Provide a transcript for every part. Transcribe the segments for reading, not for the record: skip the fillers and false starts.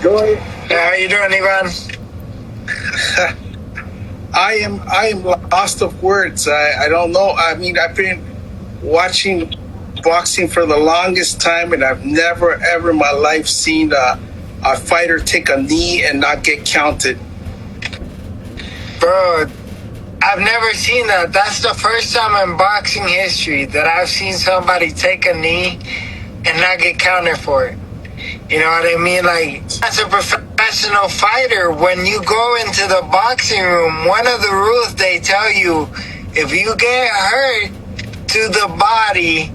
Joy. How you doing, Ivan? I am lost of words. I don't know. I mean, I've been watching boxing for the longest time, and I've never ever in my life seen a fighter take a knee and not get counted. Bro, I've never seen that. That's the first time in boxing history that I've seen somebody take a knee and not get counted for it. You know what I mean? Like, as a professional fighter, when you go into the boxing room, one of the rules they tell you, if you get hurt to the body,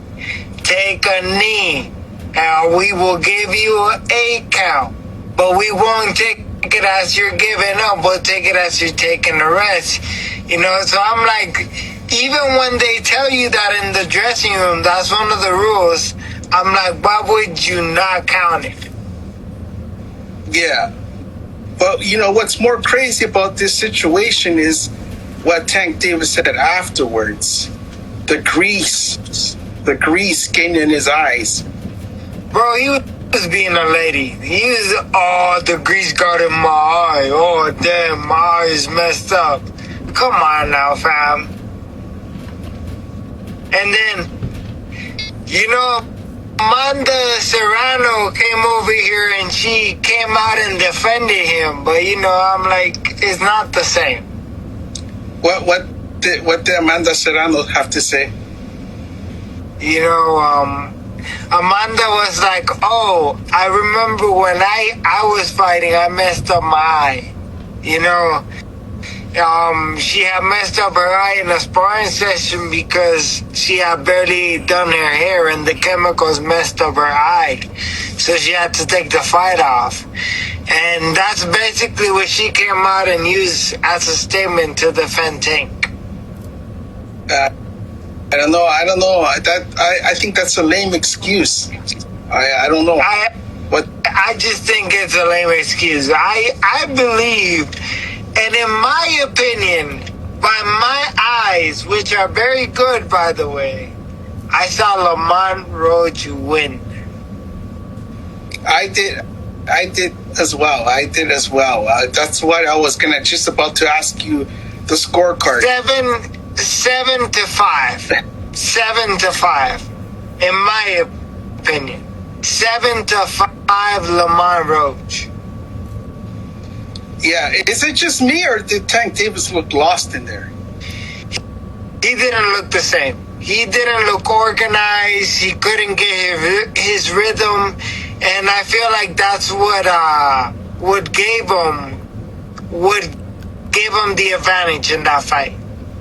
take a knee. And we will give you an 8 count. But we won't take it as you're giving up. We'll take it as you're taking a rest. You know, so I'm like, even when they tell you that in the dressing room, that's one of the rules, I'm like, why would you not count it? Yeah. But, you know, what's more crazy about this situation is what TankDavis said afterwards. The grease getting in his eyes. Bro, he was being a lady. He was, oh, the grease got in my eye. Oh, damn, my eye is messed up. Come on now, fam. And then, you know, Amanda Serrano came over here and she came out and defended him. But, you know, I'm like, it's not the same. What did Amanda Serrano have to say? You know, Amanda was like, oh, I remember when I was fighting, I messed up my eye. You know, she had messed up her eye in a sparring session because she had barely done her hair and the chemicals messed up her eye. So she had to take the fight off. And that's basically what she came out and used as a statement to defend Tank. I don't know. I think that's a lame excuse. I don't know. I just think it's a lame excuse. I believe, and in my opinion, by my eyes, which are very good, by the way, I saw Lamont Roach win. I did as well. That's what I was just about to ask you. The scorecard. 7 to 5. 7 to 5. In my opinion. 7 to 5 Lamont Roach. Yeah, is it just me or did TankDavis look lost in there? He didn't look the same. He didn't look organized. He couldn't get his rhythm. And I feel like that's what gave him the advantage in that fight.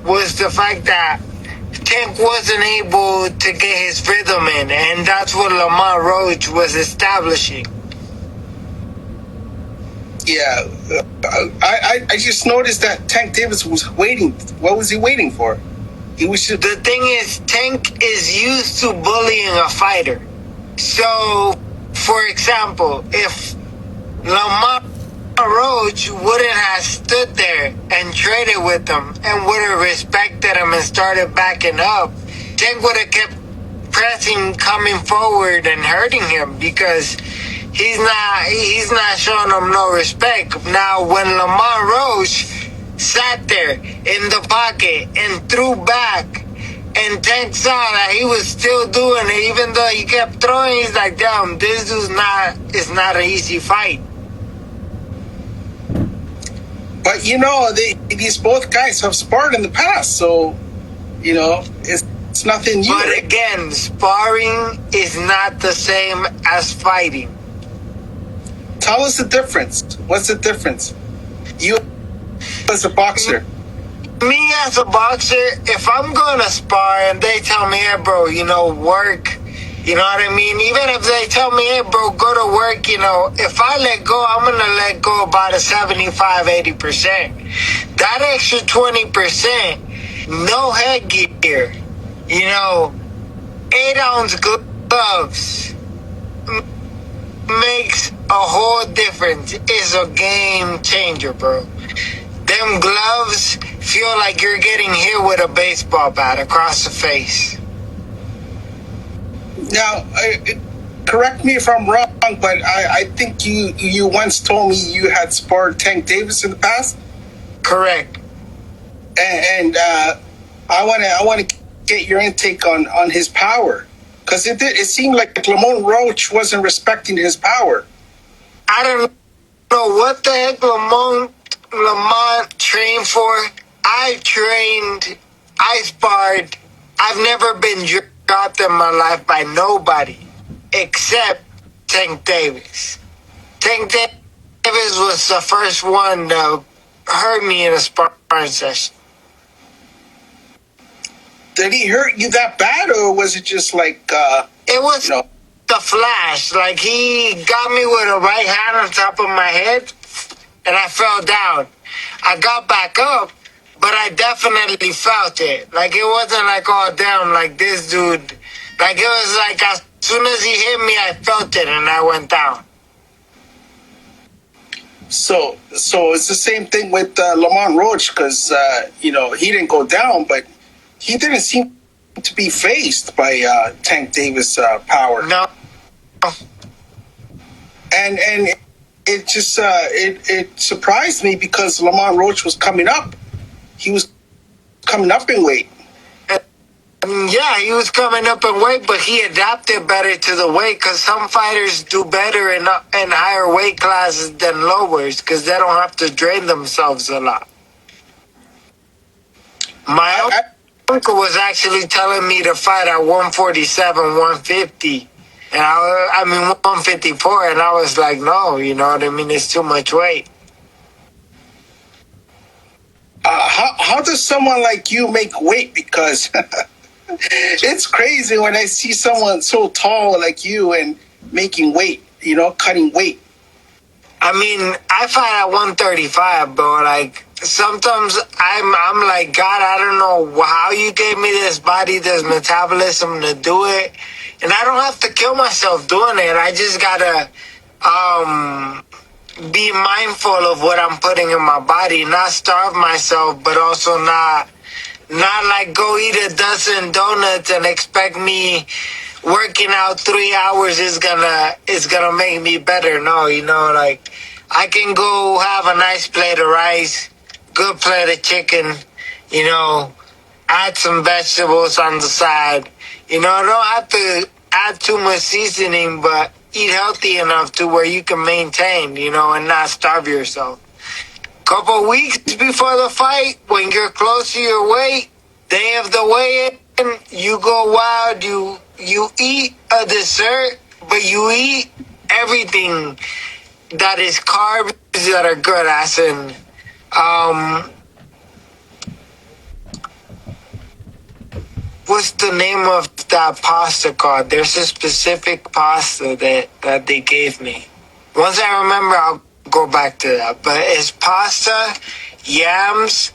Was the fact that Tank wasn't able to get his rhythm in, and that's what Lamont Roach was establishing. Yeah, I just noticed that TankDavis was waiting. What was he waiting for? He was just... The thing is, Tank is used to bullying a fighter. So, for example, if Lamont Roach wouldn't have stood there and traded with him and would have respected him and started backing up, Tank would have kept pressing, coming forward and hurting him because he's not showing him no respect. Now, when Lamont Roach sat there in the pocket and threw back, and Tank saw that he was still doing it, even though he kept throwing, he's like, damn, this dude's it's not an easy fight. But, you know, these both guys have sparred in the past, so, you know, it's nothing new. But again, sparring is not the same as fighting. Tell us the difference. What's the difference? You as a boxer. Me as a boxer, if I'm going to spar and they tell me, hey, bro, you know, work, you know what I mean? Even if they tell me, hey, bro, go to work, you know, if I let go, I'm going to let go about a 75, 80%. That extra 20%, no headgear, you know, 8-ounce gloves makes a whole difference. It's a game changer, bro. Them gloves feel like you're getting hit with a baseball bat across the face. Now, correct me if I'm wrong, but I think you once told me you had sparred TankDavis in the past, Correct. and I want to get your intake on his power, because it seemed like Lamont Roach wasn't respecting his power. I don't know what the heck Lamont trained for. I sparred. I've never been dropped in my life by nobody except TankDavis. TankDavis was the first one to hurt me in a sparring session. Did he hurt you that bad, or was it just like It was the flash. Like, he got me with a right hand on top of my head, and I fell down. I got back up, but I definitely felt it. Like, it wasn't like, oh, damn, like this dude. Like, it was like as soon as he hit me, I felt it, and I went down. so it's the same thing with Lamont Roach, because he didn't go down, but he didn't seem to be faced by TankDavis power. No. And it just it surprised me, because Lamont Roach was coming up. He was coming up in weight. Yeah, he was coming up in weight, but he adapted better to the weight, because some fighters do better in higher weight classes than lowers, because they don't have to drain themselves a lot. My uncle was actually telling me to fight at 147, 150, and I mean 154, and I was like, no, you know what I mean? It's too much weight. How does someone like you make weight? Because it's crazy when I see someone so tall like you and making weight, cutting weight. I mean, I fight at 135, bro. Like, sometimes I'm like, God, I don't know how you gave me this body, this metabolism to do it. And I don't have to kill myself doing it. I just gotta be mindful of what I'm putting in my body, not starve myself, but also not like go eat a dozen donuts and expect me working out 3 hours is gonna make me better. No, like, I can go have a nice plate of rice, good plate of chicken, add some vegetables on the side. I don't have to add too much seasoning, but eat healthy enough to where you can maintain, and not starve yourself. Couple weeks before the fight, when you're close to your weight, day of the weigh-in, you go wild, you eat a dessert, but you eat everything that is carbs that are good, as in, what's the name of that pasta called? There's a specific pasta that they gave me. Once I remember, I'll go back to that. But it's pasta, yams.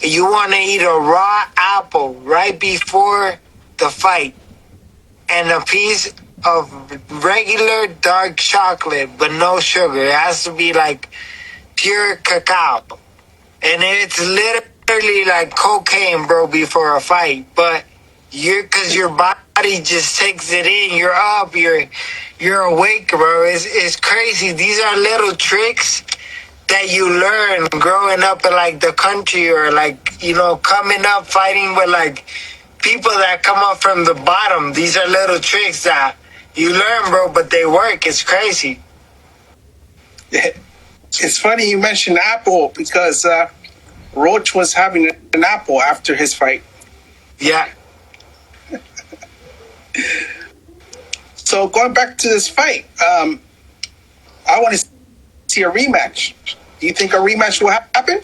You want to eat a raw apple right before the fight, and a piece of regular dark chocolate, but no sugar. It has to be like pure cacao. And it's literally like cocaine, bro, before a fight. But because your body just takes it in. You're up. You're awake, bro. It's crazy. These are little tricks that you learn growing up in like the country, or like, coming up fighting with like people that come up from the bottom. These are little tricks that you learn, bro, but they work. It's crazy. It's funny you mentioned apple, because Roach was having an apple after his fight. Yeah. So going back to this fight, I want to see a rematch. Do you think a rematch will happen?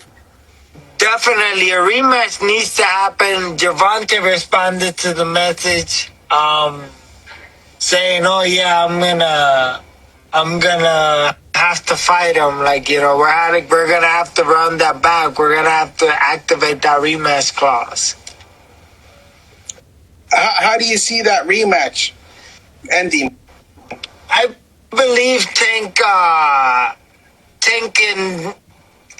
Definitely, a rematch needs to happen. Javante responded to the message, saying, "Oh yeah, I'm gonna have to fight him. Like, we're gonna have to run that back. We're gonna have to activate that rematch clause." How do you see that rematch ending? I believe Tank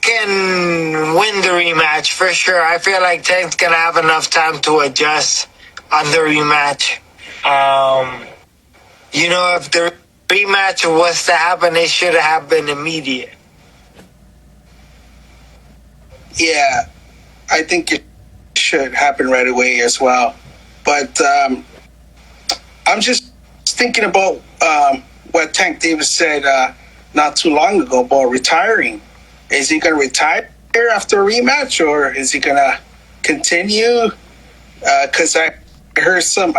can win the rematch for sure. I feel like Tank's gonna have enough time to adjust on the rematch. You know, if the rematch was to happen, it should have happened immediate. Yeah, I think it should happen right away as well. But I'm just thinking about what Tank Davis said not too long ago about retiring. Is he going to retire after a rematch, or is he going to continue? Because I heard some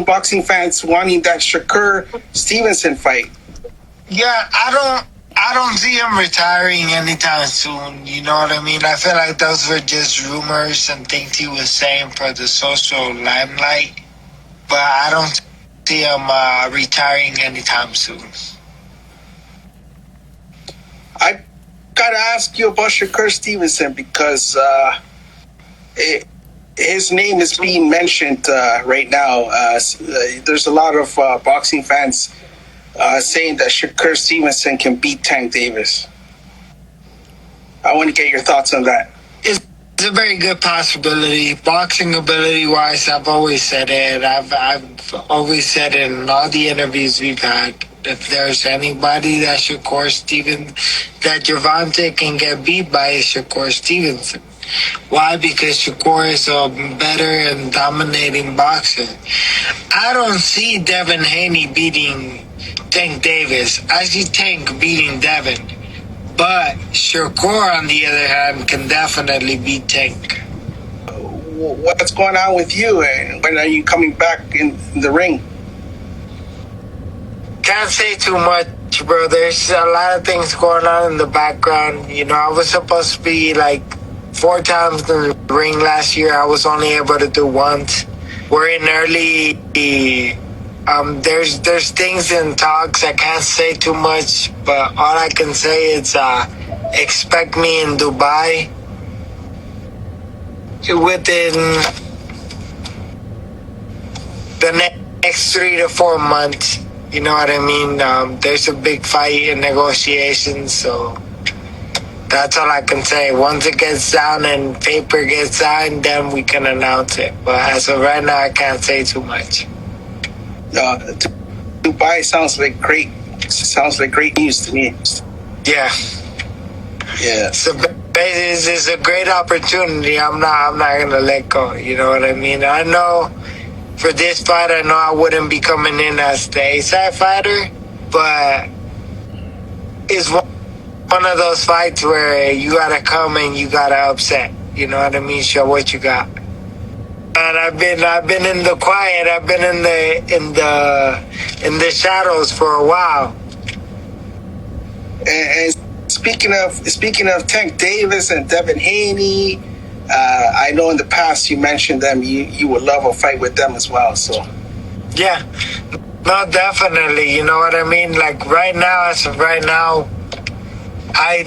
boxing fans wanting that Shakur Stevenson fight. Yeah, I don't see him retiring anytime soon. You know what I mean? I feel like those were just rumors and things he was saying for the social limelight. But I don't see him retiring anytime soon. I gotta ask you about Shakur Stevenson because his name is being mentioned right now. There's a lot of boxing fans saying that Shakur Stevenson can beat Tank Davis. I want to get your thoughts on that. It's a very good possibility. Boxing ability wise, I've always said it. I've always said it in all the interviews we've had. If there's anybody that Gervonta can get beat by, is Shakur Stevenson. Why? Because Shakur is a better and dominating boxer. I don't see Devin Haney beating Tank Davis. I see Tank beating Devin. But Shakur, on the other hand, can definitely beat Tank. What's going on with you, and when are you coming back in the ring? Can't say too much, bro. There's a lot of things going on in the background. You know, I was supposed to be like 4 times in the ring last year. I was only able to do once. We're in early. There's things in talks. I can't say too much, but all I can say is expect me in Dubai within the next 3 to 4 months. You know what I mean? There's a big fight in negotiations, so that's all I can say. Once it gets down and paper gets signed, then we can announce it. But as of right now, I can't say too much. Dubai sounds like great news to me. Yeah. Yeah. It's a great opportunity. I'm not gonna let go. You know what I mean? I know for this fight, I know I wouldn't be coming in as the A-side fighter, but it's one of those fights where you gotta come and you gotta upset. You know what I mean? Show what you got. And I've been in the quiet. I've been in the shadows for a while. And speaking of Tank Davis and Devin Haney, I know in the past you mentioned them. You would love a fight with them as well. So yeah, no, definitely. You know what I mean? Like right now, as of right now, I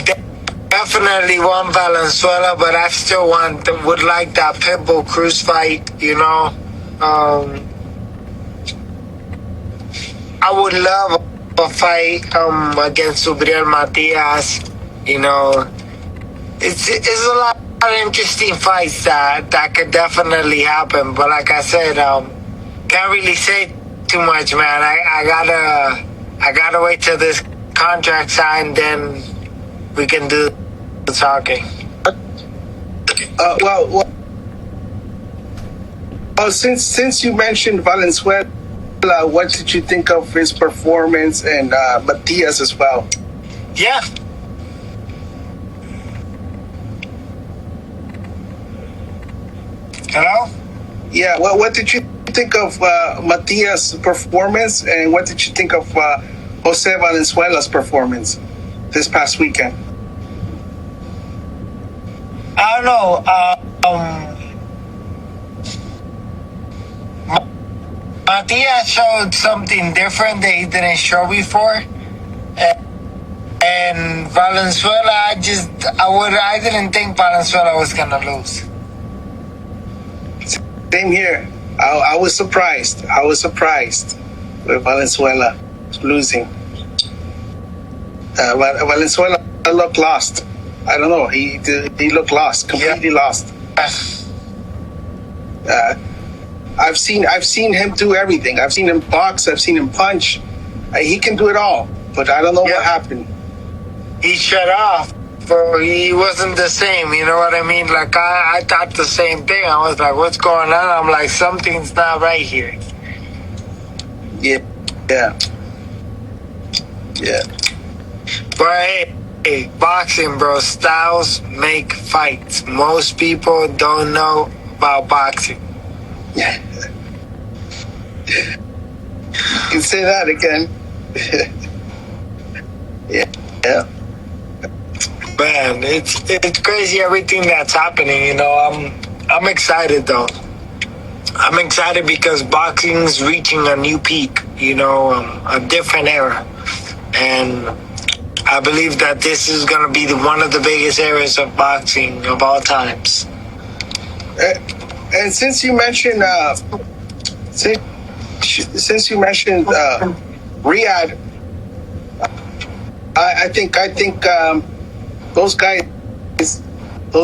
definitely want Valenzuela, but I still would like that Pitbull Cruz fight. You know, I would love a fight against Subriel Matias. You know, it's a lot of interesting fights that could definitely happen. But like I said, can't really say too much, man. I gotta wait till this contract signed, then we can do the talking. Well, since you mentioned Valenzuela, what did you think of his performance and Matias as well? Yeah. Hello? Yeah, well, what did you think of Matias' performance, and what did you think of Jose Valenzuela's performance this past weekend? I don't know. Matias showed something different that he didn't show before. And Valenzuela, I didn't think Valenzuela was gonna lose. Same here. I was surprised. I was surprised with Valenzuela losing. Valenzuela looked lost. I don't know. He looked lost, completely lost. I've seen him do everything. I've seen him box. I've seen him punch. He can do it all, but I don't know Yep. what happened. He shut off. Bro, he wasn't the same, you know what I mean? Like, I thought the same thing. I was like, what's going on? I'm like, something's not right here. Yeah. But hey, boxing, bro, styles make fights. Most people don't know about boxing. You can say that again. Yeah. Man, it's crazy everything that's happening, you know. I'm excited though. I'm excited because boxing's reaching a new peak, you know, a different era. And I believe that this is going to be one of the biggest eras of boxing of all times. And since you mentioned, since you mentioned Riyadh, I think those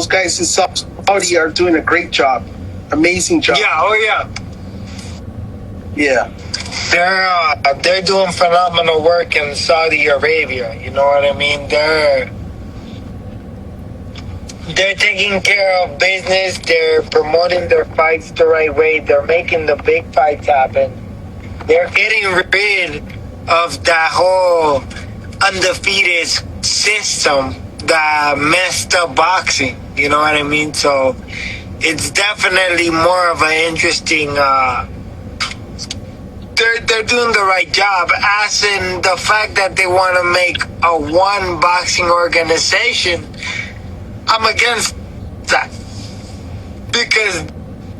guys in Saudi are doing a great job, amazing job. Yeah, oh yeah. Yeah. They're doing phenomenal work in Saudi Arabia. You know what I mean? They're taking care of business. They're promoting their fights the right way. They're making the big fights happen. They're getting rid of that whole undefeated system that messed up boxing. You know what I mean? So it's definitely more of an interesting. They're doing the right job, as in the fact that they want to make a one boxing organization. I'm against that, because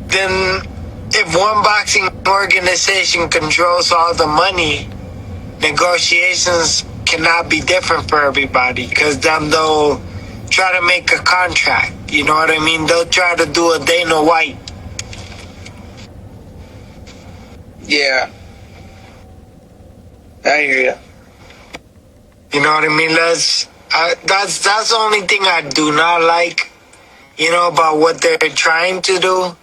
then if one boxing organization controls all the money, negotiations cannot be different for everybody, because then they'll try to make a contract. You know what I mean? They'll try to do a Dana White. Yeah. I hear you. You know what I mean? That's the only thing I do not like, you know, about what they're trying to do.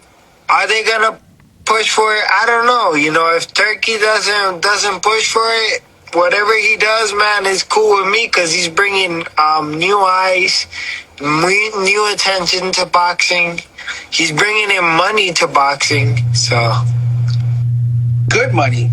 Are they gonna push for it? I don't know. You know, if Turkey doesn't push for it, whatever he does, man, is cool with me, because he's bringing new eyes, new attention to boxing. He's bringing in money to boxing. So Good money.